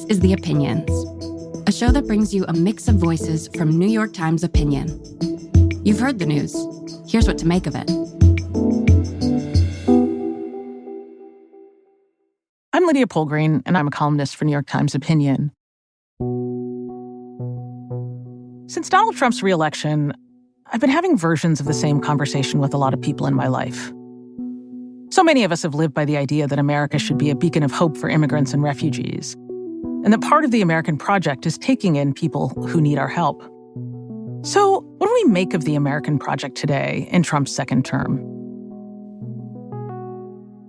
is The Opinions, a show that brings you a mix of voices from New York Times opinion. You've heard the news. Here's what to make of it. I'm Lydia Polgreen, and I'm a columnist for New York Times Opinion. Since Donald Trump's re-election, I've been having versions of the same conversation with a lot of people in my life. So many of us have lived by the idea that America should be a beacon of hope for immigrants and refugees, and that part of the American project is taking in people who need our help. So, what do we make of the American project today in Trump's second term?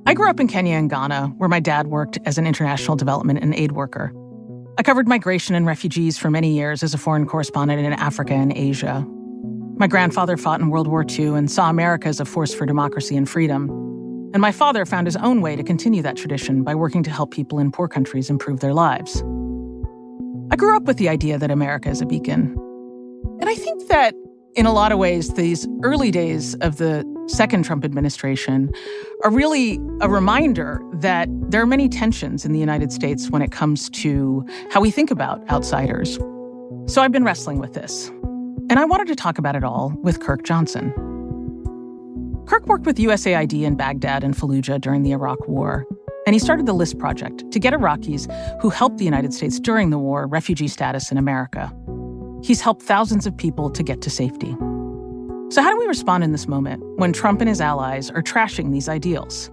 I grew up in Kenya and Ghana, where my dad worked as an international development and aid worker. I covered migration and refugees for many years as a foreign correspondent in Africa and Asia. My grandfather fought in World War II and saw America as a force for democracy and freedom. And my father found his own way to continue that tradition by working to help people in poor countries improve their lives. I grew up with the idea that America is a beacon. And I think that, in a lot of ways, these early days of the second Trump administration are really a reminder that there are many tensions in the United States when it comes to how we think about outsiders. So I've been wrestling with this. And I wanted to talk about it all with Kirk Johnson. Kirk worked with USAID in Baghdad and Fallujah during the Iraq War, and he started the LIST project to get Iraqis who helped the United States during the war refugee status in America. He's helped thousands of people to get to safety. So how do we respond in this moment when Trump and his allies are trashing these ideals?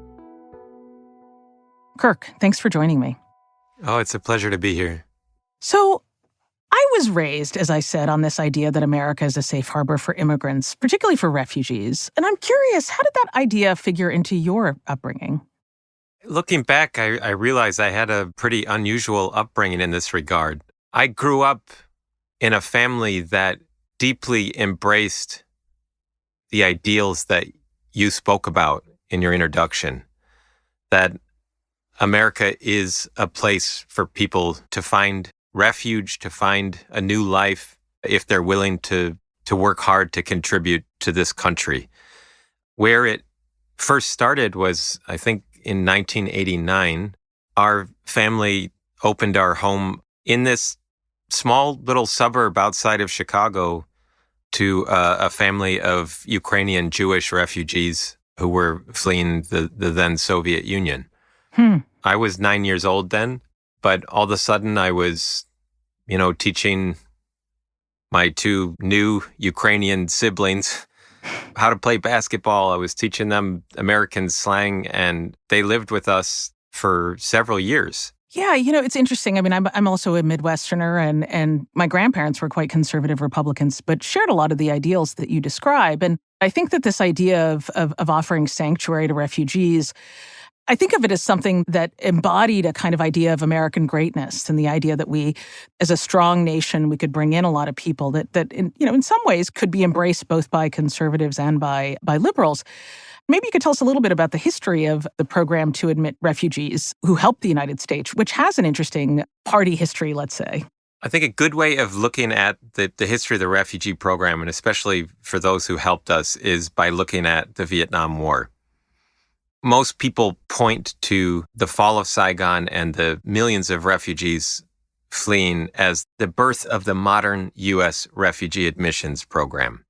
Kirk, thanks for joining me. Oh, it's a pleasure to be here. So I was raised, as I said, on this idea that America is a safe harbor for immigrants, particularly for refugees. And I'm curious, how did that idea figure into your upbringing? Looking back, I realized I had a pretty unusual upbringing in this regard. I grew up in a family that deeply embraced the ideals that you spoke about in your introduction, that America is a place for people to find refuge, to find a new life if they're willing to work hard to contribute to this country. Where it first started was, I think, in 1989. Our family opened our home in this small little suburb outside of Chicago to a family of Ukrainian Jewish refugees who were fleeing the then Soviet Union. I was 9 years old then. But all of a sudden, I was, teaching my two new Ukrainian siblings how to play basketball. I was teaching them American slang, and they lived with us for several years. Yeah, it's interesting. I mean, I'm also a Midwesterner, and my grandparents were quite conservative Republicans, but shared a lot of the ideals that you describe. And I think that this idea of offering sanctuary to refugees, I think of it as something that embodied a kind of idea of American greatness and the idea that we, as a strong nation, we could bring in a lot of people that in some ways could be embraced both by conservatives and by liberals. Maybe you could tell us a little bit about the history of the program to admit refugees who helped the United States, which has an interesting party history, let's say. I think a good way of looking at the history of the refugee program, and especially for those who helped us, is by looking at the Vietnam War. Most people point to the fall of Saigon and the millions of refugees fleeing as the birth of the modern U.S. refugee admissions program.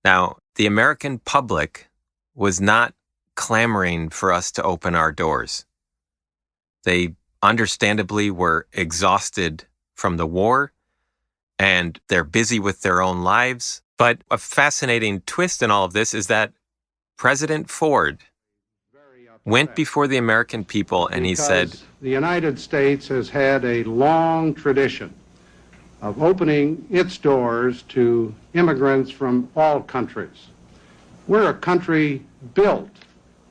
Now, the American public was not clamoring for us to open our doors. They understandably were exhausted from the war, and they're busy with their own lives. But a fascinating twist in all of this is that President Ford went before the American people and he said, the United States has had a long tradition of opening its doors to immigrants from all countries. We're a country built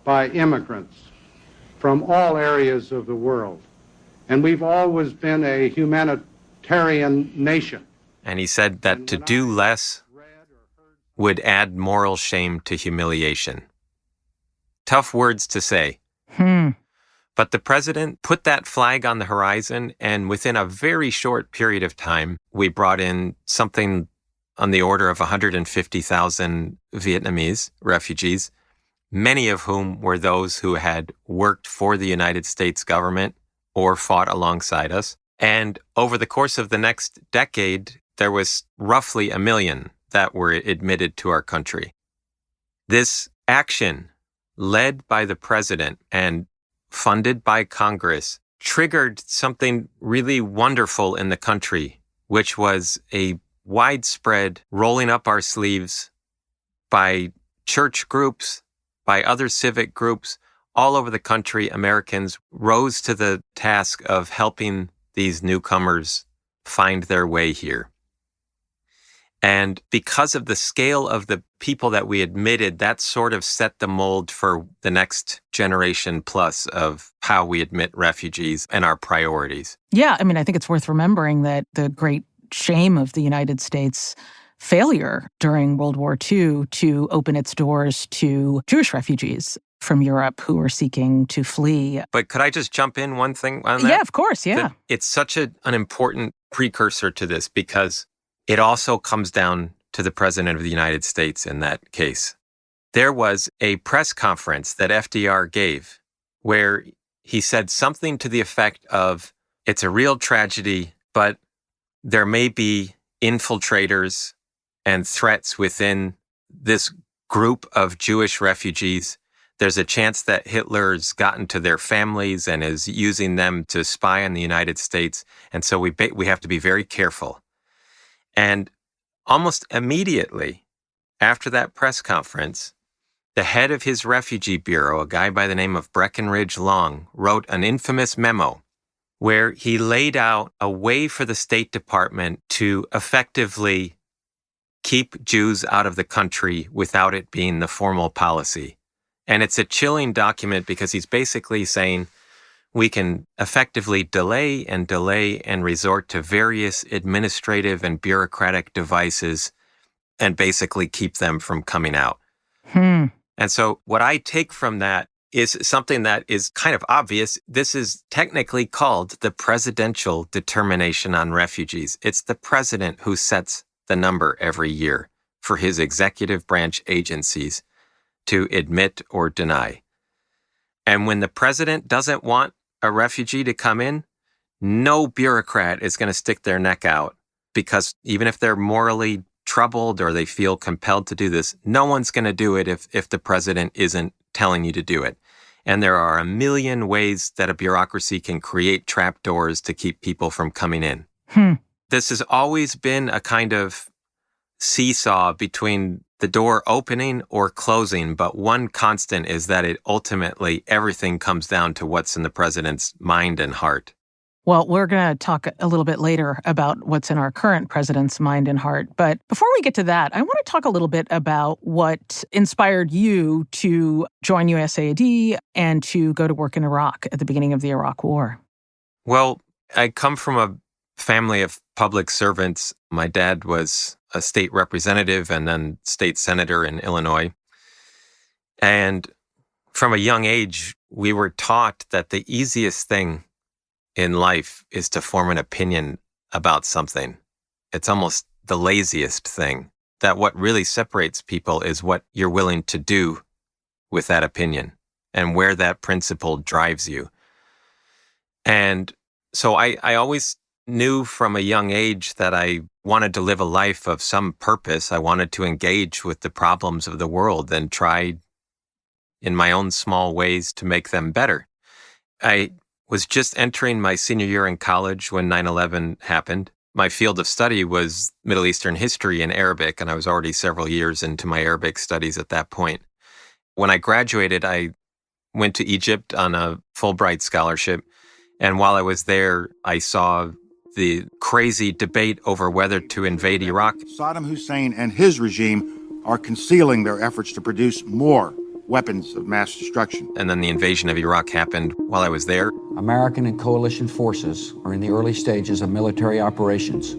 by immigrants from all areas of the world, and we've always been a humanitarian nation. And he said that to do less would add moral shame to humiliation. Tough words to say. But the president put that flag on the horizon, and within a very short period of time, we brought in something on the order of 150,000 Vietnamese refugees, many of whom were those who had worked for the United States government or fought alongside us. And over the course of the next decade, there was roughly 1 million that were admitted to our country. This action, led by the president and funded by Congress, triggered something really wonderful in the country, which was a widespread rolling up our sleeves by church groups, by other civic groups. All over the country, Americans rose to the task of helping these newcomers find their way here. And because of the scale of the people that we admitted, that sort of set the mold for the next generation plus of how we admit refugees and our priorities. Yeah, I mean, I think it's worth remembering that the great shame of the United States failure during World War II to open its doors to Jewish refugees from Europe who were seeking to flee. But could I just jump in one thing on that? Yeah, of course, yeah. It's such an important precursor to this because it also comes down to the President of the United States in that case. There was a press conference that FDR gave where he said something to the effect of, it's a real tragedy, but there may be infiltrators and threats within this group of Jewish refugees. There's a chance that Hitler's gotten to their families and is using them to spy on the United States. And so we have to be very careful. And almost immediately after that press conference, the head of his refugee bureau, a guy by the name of Breckinridge Long, wrote an infamous memo where he laid out a way for the State Department to effectively keep Jews out of the country without it being the formal policy. And it's a chilling document because he's basically saying we can effectively delay and resort to various administrative and bureaucratic devices and basically keep them from coming out. And so what I take from that is something that is kind of obvious. This is technically called the Presidential Determination on Refugees. It's the president who sets the number every year for his executive branch agencies to admit or deny. And when the president doesn't want a refugee to come in, no bureaucrat is going to stick their neck out, because even if they're morally troubled or they feel compelled to do this, no one's going to do it if the president isn't telling you to do it. And there are 1 million ways that a bureaucracy can create trapdoors to keep people from coming in. This has always been a kind of seesaw between the door opening or closing, but one constant is that it ultimately, everything comes down to what's in the president's mind and heart. Well, we're going to talk a little bit later about what's in our current president's mind and heart. But before we get to that, I want to talk a little bit about what inspired you to join USAID and to go to work in Iraq at the beginning of the Iraq War. Well, I come from a family of public servants. My dad was a state representative and then state senator in Illinois. And from a young age, we were taught that the easiest thing in life is to form an opinion about something. It's almost the laziest thing. That what really separates people is what you're willing to do with that opinion and where that principle drives you. And so I always knew from a young age that I wanted to live a life of some purpose. I wanted to engage with the problems of the world and try in my own small ways to make them better. I was just entering my senior year in college when 9/11 happened. My field of study was Middle Eastern history and Arabic, and I was already several years into my Arabic studies at that point. When I graduated, I went to Egypt on a Fulbright scholarship, and while I was there, I saw the crazy debate over whether to invade Iraq. Saddam Hussein and his regime are concealing their efforts to produce more weapons of mass destruction. And then the invasion of Iraq happened while I was there. American and coalition forces are in the early stages of military operations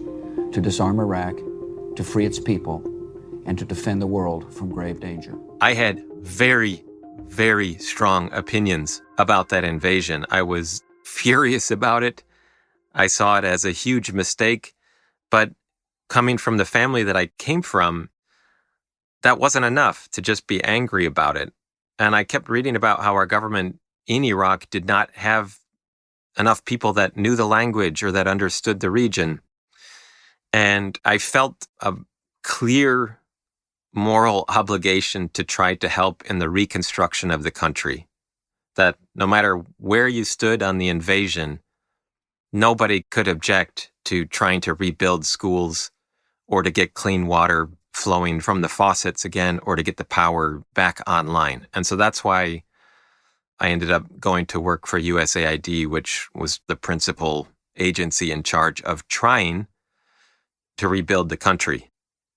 to disarm Iraq, to free its people, and to defend the world from grave danger. I had very, very strong opinions about that invasion. I was furious about it. I saw it as a huge mistake. But coming from the family that I came from, that wasn't enough to just be angry about it. And I kept reading about how our government in Iraq did not have enough people that knew the language or that understood the region. And I felt a clear moral obligation to try to help in the reconstruction of the country. That no matter where you stood on the invasion, nobody could object to trying to rebuild schools or to get clean water flowing from the faucets again or to get the power back online. And so that's why I ended up going to work for USAID, which was the principal agency in charge of trying to rebuild the country.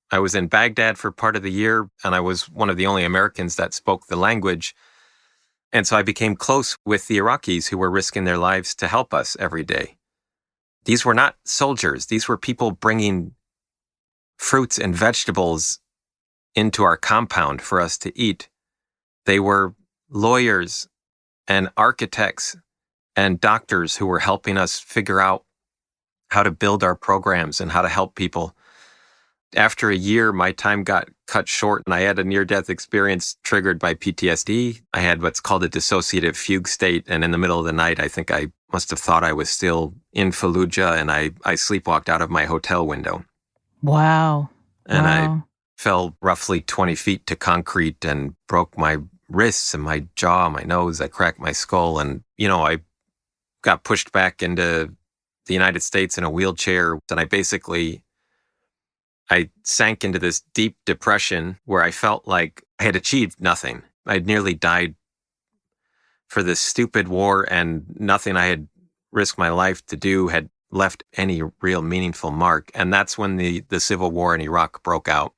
I was in Baghdad for part of the year, and I was one of the only Americans that spoke the language. And so I became close with the Iraqis who were risking their lives to help us every day. These were not soldiers. These were people bringing fruits and vegetables into our compound for us to eat. They were lawyers and architects and doctors who were helping us figure out how to build our programs and how to help people. After a year, my time got cut short and I had a near-death experience triggered by PTSD. I had what's called a dissociative fugue state, and in the middle of the night, I think I must have thought I was still in Fallujah, and I sleepwalked out of my hotel window. Wow. And I fell roughly 20 feet to concrete and broke my wrists and my jaw, my nose. I cracked my skull, and, I got pushed back into the United States in a wheelchair, and I sank into this deep depression where I felt like I had achieved nothing. I'd nearly died for this stupid war, and nothing I had risked my life to do had left any real meaningful mark. And that's when the civil war in Iraq broke out.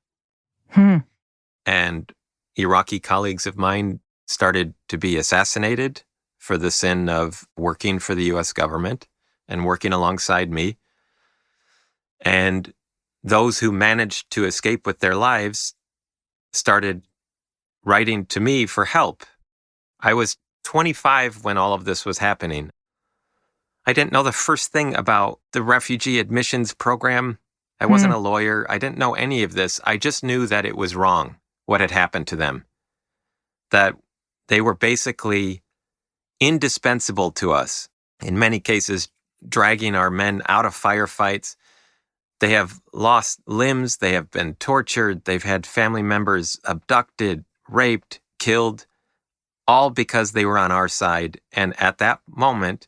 And Iraqi colleagues of mine started to be assassinated for the sin of working for the U.S. government and working alongside me. And those who managed to escape with their lives started writing to me for help. I was 25 when all of this was happening. I didn't know the first thing about the refugee admissions program. I wasn't a lawyer. I didn't know any of this. I just knew that it was wrong, what had happened to them. That they were basically indispensable to us. In many cases, dragging our men out of firefights. They have lost limbs, they have been tortured, they've had family members abducted, raped, killed, all because they were on our side. And at that moment,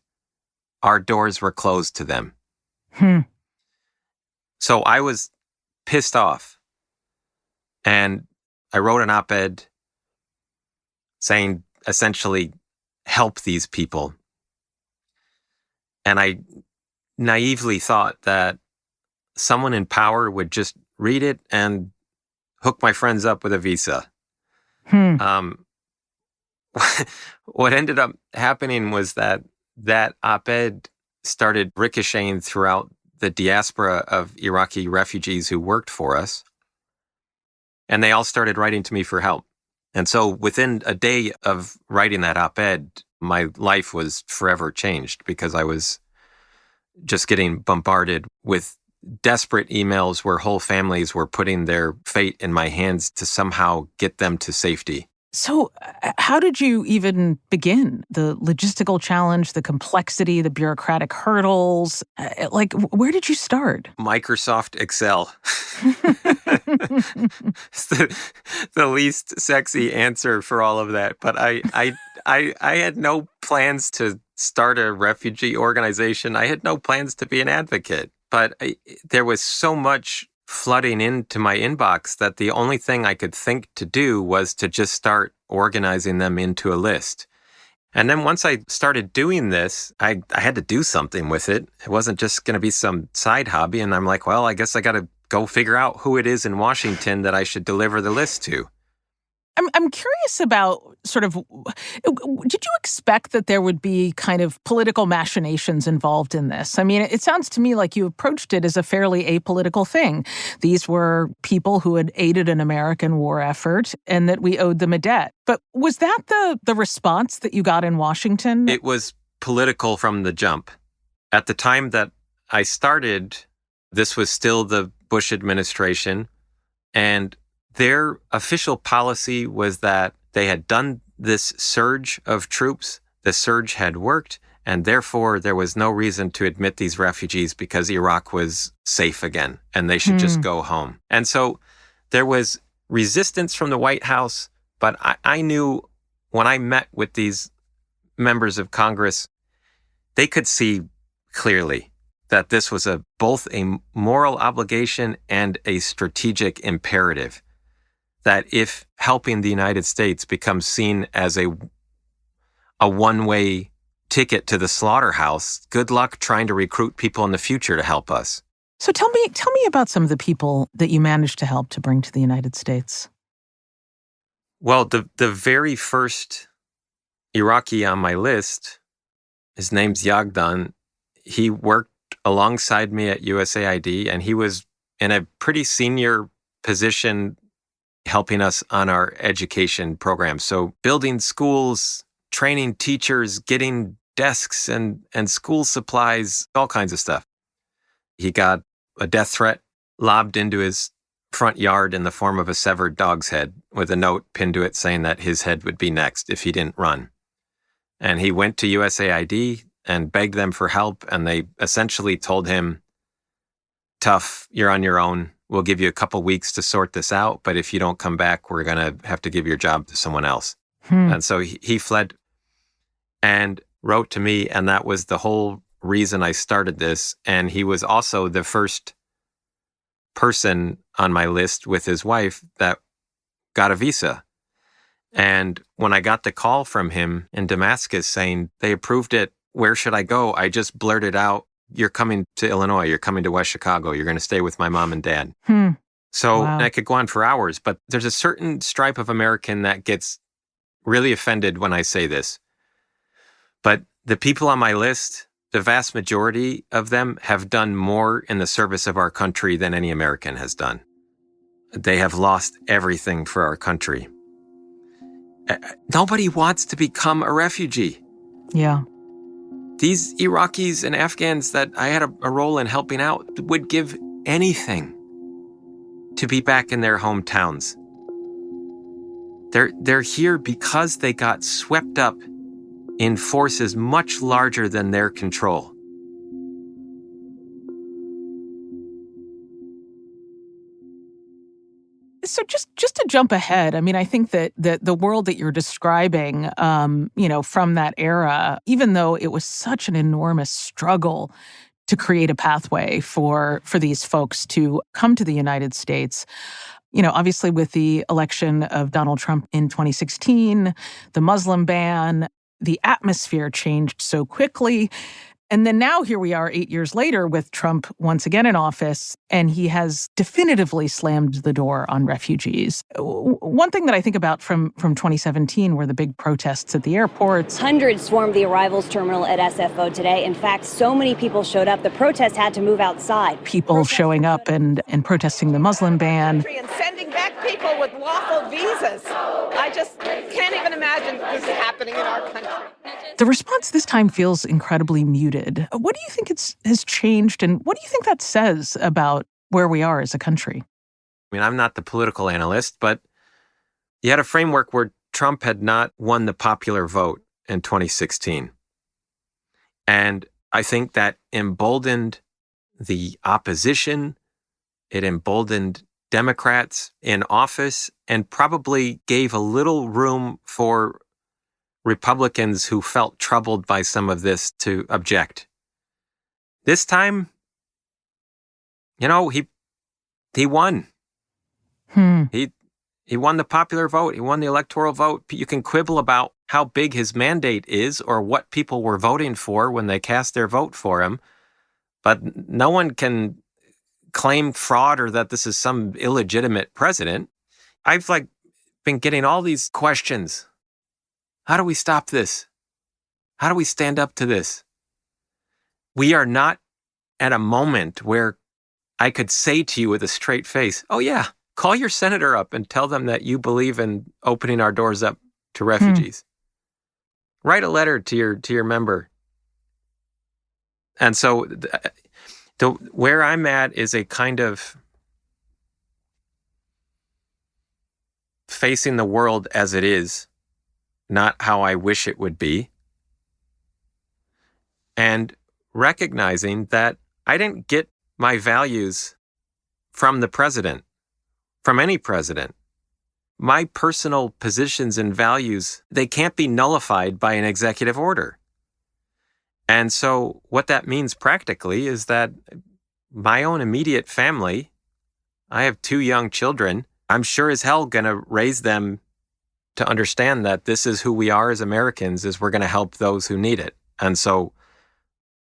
our doors were closed to them. So I was pissed off. And I wrote an op-ed saying, essentially, help these people. And I naively thought that someone in power would just read it and hook my friends up with a visa. What ended up happening was that op-ed started ricocheting throughout the diaspora of Iraqi refugees who worked for us. And they all started writing to me for help. And so within a day of writing that op-ed, my life was forever changed because I was just getting bombarded with desperate emails where whole families were putting their fate in my hands to somehow get them to safety. So how did you even begin? The logistical challenge, the complexity, the bureaucratic hurdles, where did you start? Microsoft Excel. It's the least sexy answer for all of that. But I had no plans to start a refugee organization. I had no plans to be an advocate. But there was so much flooding into my inbox that the only thing I could think to do was to just start organizing them into a list. And then once I started doing this, I had to do something with it. It wasn't just going to be some side hobby. And I'm like, well, I guess I got to go figure out who it is in Washington that I should deliver the list to. I'm curious about did you expect that there would be kind of political machinations involved in this? I mean, it sounds to me like you approached it as a fairly apolitical thing. These were people who had aided an American war effort and that we owed them a debt. But was that the response that you got in Washington? It was political from the jump. At the time that I started, this was still the Bush administration, and their official policy was that they had done this surge of troops, the surge had worked, And therefore, there was no reason to admit these refugees because Iraq was safe again and they should just go home. And so there was resistance from the White House, but I knew when I met with these members of Congress, they could see clearly that this was both a moral obligation and a strategic imperative. That if helping the United States becomes seen as a one-way ticket to the slaughterhouse, good luck trying to recruit people in the future to help us. So tell me about some of the people that you managed to help to bring to the United States. Well, the very first Iraqi on my list, his name's Yagdan. He worked alongside me at USAID, and he was in a pretty senior position helping us on our education program. So building schools, training teachers, getting desks and school supplies, all kinds of stuff. He got a death threat lobbed into his front yard in the form of a severed dog's head with a note pinned to it saying that his head would be next if he didn't run. And he went to USAID and begged them for help, and they essentially told him, tough, you're on your own. We'll give you a couple weeks to sort this out, but if you don't come back, we're going to have to give your job to someone else. And so he fled and wrote to me, and that was the whole reason I started this. And he was also the first person on my list with his wife that got a visa. And when I got the call from him in Damascus saying they approved it, where should I go? I just blurted out, you're coming to Illinois, you're coming to West Chicago, you're going to stay with my mom and dad. So Wow. and I could go on for hours, but there's a certain stripe of American that gets really offended when I say this. But the people on my list, the vast majority of them have done more in the service of our country than any American has done. They have lost everything for our country. Nobody wants to become a refugee. Yeah. These Iraqis and Afghans that I had a role in helping out would give anything to be back in their hometowns. They're here because they got swept up in forces much larger than their control. So just to jump ahead, I mean, I think that the world that you're describing, from that era, even though it was such an enormous struggle to create a pathway for these folks to come to the United States, obviously with the election of Donald Trump in 2016, the Muslim ban, the atmosphere changed so quickly. And then now here we are 8 years later with Trump once again in office, and he has definitively slammed the door on refugees. One thing that I think about from 2017 were the big protests at the airports. Hundreds swarmed the arrivals terminal at SFO today. In fact, so many people showed up, the protest had to move outside. People showing up and protesting the Muslim ban. And sending back people with lawful visas. I just can't even imagine this is happening in our country. The response this time feels incredibly muted. What do you think has changed, and what do you think that says about where we are as a country? I mean, I'm not the political analyst, but you had a framework where Trump had not won the popular vote in 2016. And I think that emboldened the opposition. It emboldened Democrats in office and probably gave a little room for Republicans who felt troubled by some of this to object. This time, he won. He won the popular vote. He won the electoral vote. You can quibble about how big his mandate is or what people were voting for when they cast their vote for him, but no one can claim fraud or that this is some illegitimate president. I've been getting all these questions. How do we stop this? How do we stand up to this? We are not at a moment where I could say to you with a straight face, oh yeah, call your senator up and tell them that you believe in opening our doors up to refugees. Write a letter to your member. And so where I'm at is a kind of facing the world as it is, not how I wish it would be. and recognizing that I didn't get my values from the president, from any president. My personal positions and values, they can't be nullified by an executive order. And so what that means practically is that my own immediate family, I have 2 young children, I'm sure as hell going to raise them to understand that this is who we are as Americans, is we're going to help those who need it. And so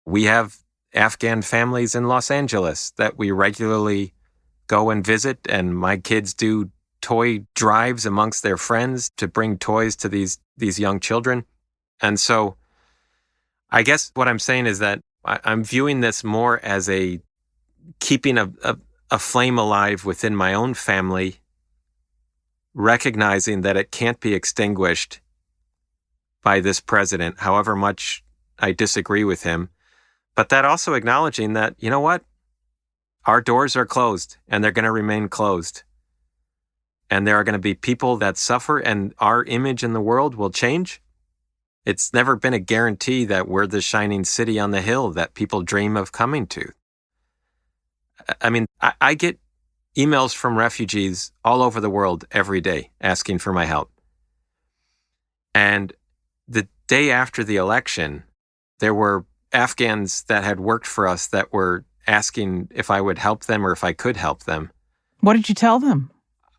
we have Afghan families in Los Angeles that we regularly go and visit, and my kids do toy drives amongst their friends to bring toys to these young children. And so I guess what I'm saying is that I'm viewing this more as a keeping a flame alive within my own family, recognizing that it can't be extinguished by this president, however much I disagree with him, but that also acknowledging that, you know what? Our doors are closed and they're going to remain closed. And there are going to be people that suffer and our image in the world will change. It's never been a guarantee that we're the shining city on the hill that people dream of coming to. I mean, I get emails from refugees all over the world every day asking for my help. And the day after the election, there were Afghans that had worked for us that were asking if I would help them or if I could help them. What did you tell them?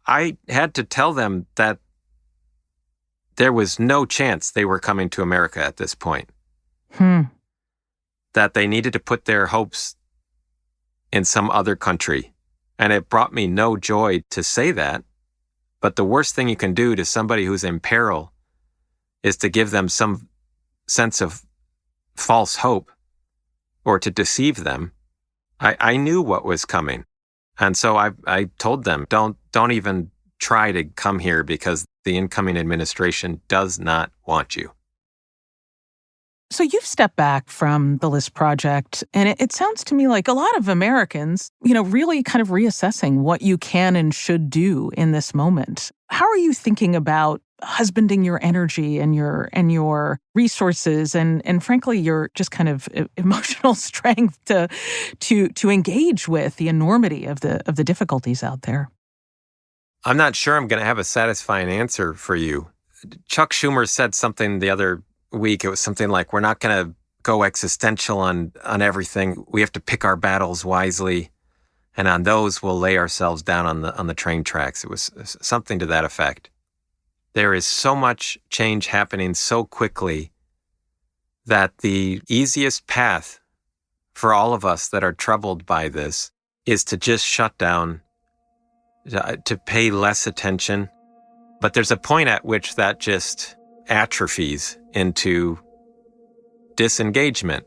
I had to tell them that there was no chance they were coming to America at this point. That they needed to put their hopes in some other country. And it brought me no joy to say that. But the worst thing you can do to somebody who's in peril is to give them some sense of false hope or to deceive them. I knew what was coming. And so I told them, don't even try to come here because the incoming administration does not want you. So you've stepped back from the List Project, and it sounds to me like a lot of Americans, really kind of reassessing what you can and should do in this moment. How are you thinking about husbanding your energy and your resources and frankly your just kind of emotional strength to engage with the enormity of the difficulties out there? I'm not sure I'm going to have a satisfying answer for you. Chuck Schumer said something the other week. It was something like, we're not going to go existential on everything. We have to pick our battles wisely, and on those we'll lay ourselves down on the train tracks. It was something to that effect. There is so much change happening so quickly that the easiest path for all of us that are troubled by this is to just shut down, to pay less attention. But there's a point at which that just atrophies into disengagement.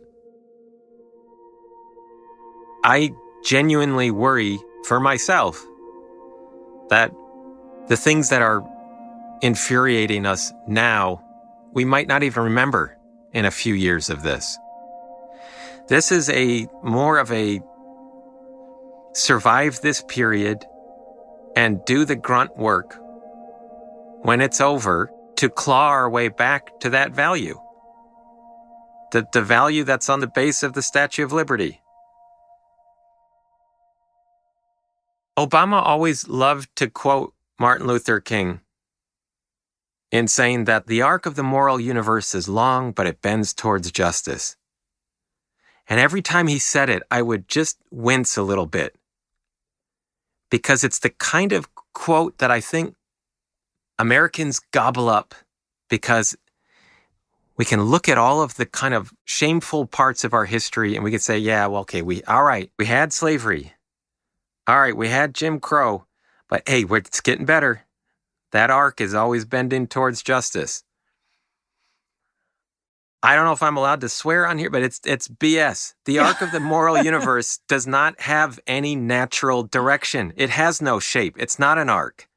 I genuinely worry for myself that the things that are infuriating us now, we might not even remember in a few years of this. This is more of a survive this period and do the grunt work when it's over to claw our way back to that value. The value that's on the base of the Statue of Liberty. Obama always loved to quote Martin Luther King in saying that the arc of the moral universe is long, but it bends towards justice. And every time he said it, I would just wince a little bit. Because it's the kind of quote that I think Americans gobble up because we can look at all of the kind of shameful parts of our history and we can say, yeah, well, okay, we had slavery. All right, we had Jim Crow, but hey, it's getting better. That arc is always bending towards justice. I don't know if I'm allowed to swear on here, but it's BS. The arc of the moral universe does not have any natural direction. It has no shape. It's not an arc.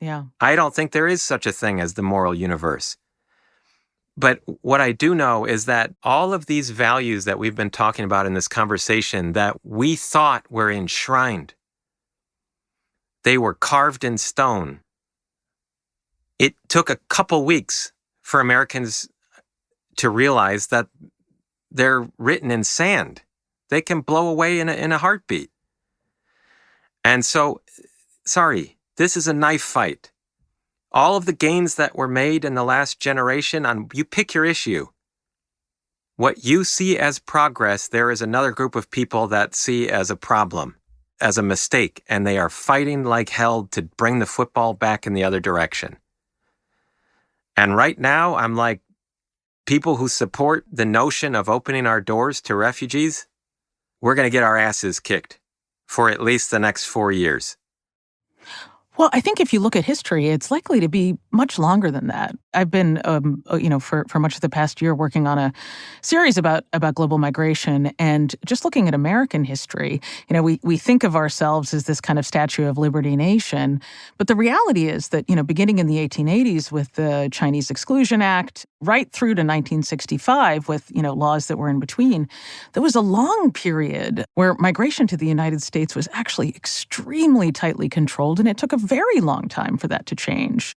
Yeah. I don't think there is such a thing as the moral universe. But what I do know is that all of these values that we've been talking about in this conversation that we thought were enshrined, they were carved in stone. It took a couple weeks for Americans to realize that they're written in sand. They can blow away in a heartbeat. And so, sorry, this is a knife fight. All of the gains that were made in the last generation, you pick your issue. What you see as progress, there is another group of people that see as a problem, as a mistake, and they are fighting like hell to bring the football back in the other direction. And right now, I'm like, people who support the notion of opening our doors to refugees, we're going to get our asses kicked for at least the next 4 years. Well, I think if you look at history, it's likely to be much longer than that. I've been, for much of the past year working on a series about global migration, and just looking at American history. We think of ourselves as this kind of Statue of Liberty nation, but the reality is that, beginning in the 1880s with the Chinese Exclusion Act, right through to 1965 with, laws that were in between, there was a long period where migration to the United States was actually extremely tightly controlled, and it took a very long time for that to change.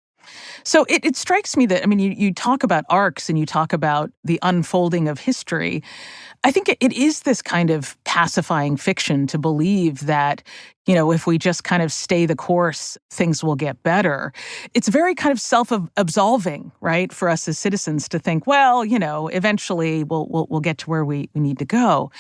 So it strikes me that, you talk about arcs and you talk about the unfolding of history. I think it is this kind of pacifying fiction to believe that, if we just kind of stay the course, things will get better. It's very kind of self-absolving, right, for us as citizens to think, well, eventually we'll get to where we need to go.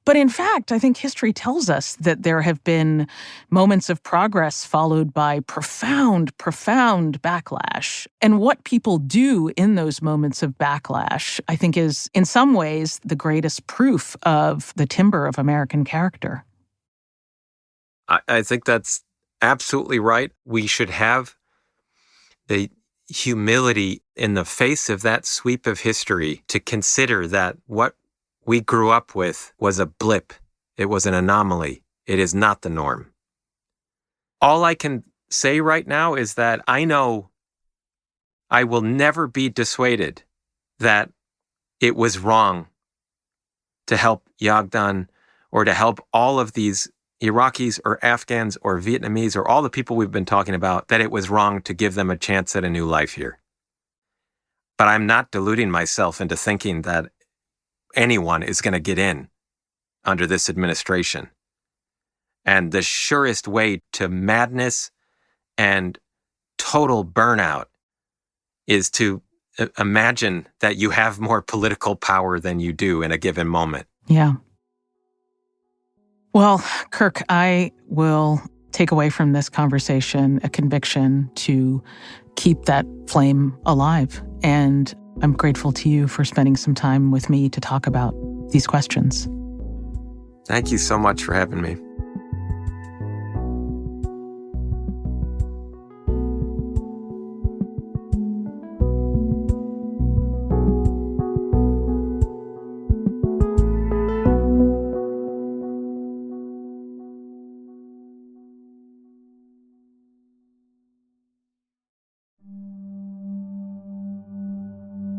But in fact, I think history tells us that there have been moments of progress followed by profound backlash. And what people do in those moments of backlash, I think, is in some ways the greatest proof of the timber of American character. I think that's absolutely right. We should have the humility in the face of that sweep of history to consider that what we grew up with was a blip. It was an anomaly. It is not the norm. All I can say right now is that I know I will never be dissuaded that it was wrong to help Yagdan or to help all of these Iraqis or Afghans or Vietnamese or all the people we've been talking about, that it was wrong to give them a chance at a new life here. But I'm not deluding myself into thinking that anyone is going to get in under this administration. And the surest way to madness and total burnout is to imagine that you have more political power than you do in a given moment. Yeah. Well, Kirk, I will take away from this conversation a conviction to keep that flame alive. And I'm grateful to you for spending some time with me to talk about these questions. Thank you so much for having me.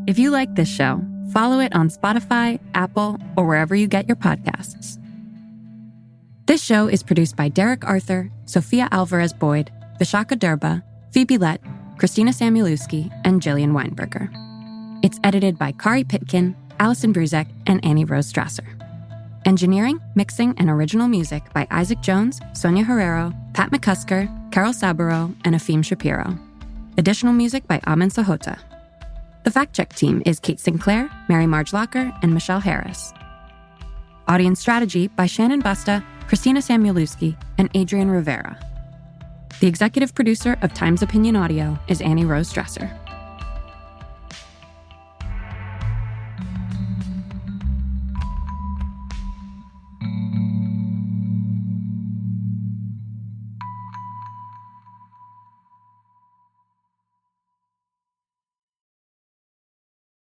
If you like this show, follow it on Spotify, Apple, or wherever you get your podcasts. This show is produced by Derek Arthur, Sophia Alvarez-Boyd, Vishaka Durba, Phoebe Lett, Christina Samuelewski, and Jillian Weinberger. It's edited by Kari Pitkin, Allison Bruzek, and Annie Rose Strasser. Engineering, mixing, and original music by Isaac Jones, Sonia Herrero, Pat McCusker, Carol Saburo, and Afim Shapiro. Additional music by Amin Sahota. The fact-check team is Kate Sinclair, Mary Marge Locker, and Michelle Harris. Audience strategy by Shannon Busta, Christina Samuelewski, and Adrian Rivera. The executive producer of Times Opinion Audio is Annie Rose Strasser.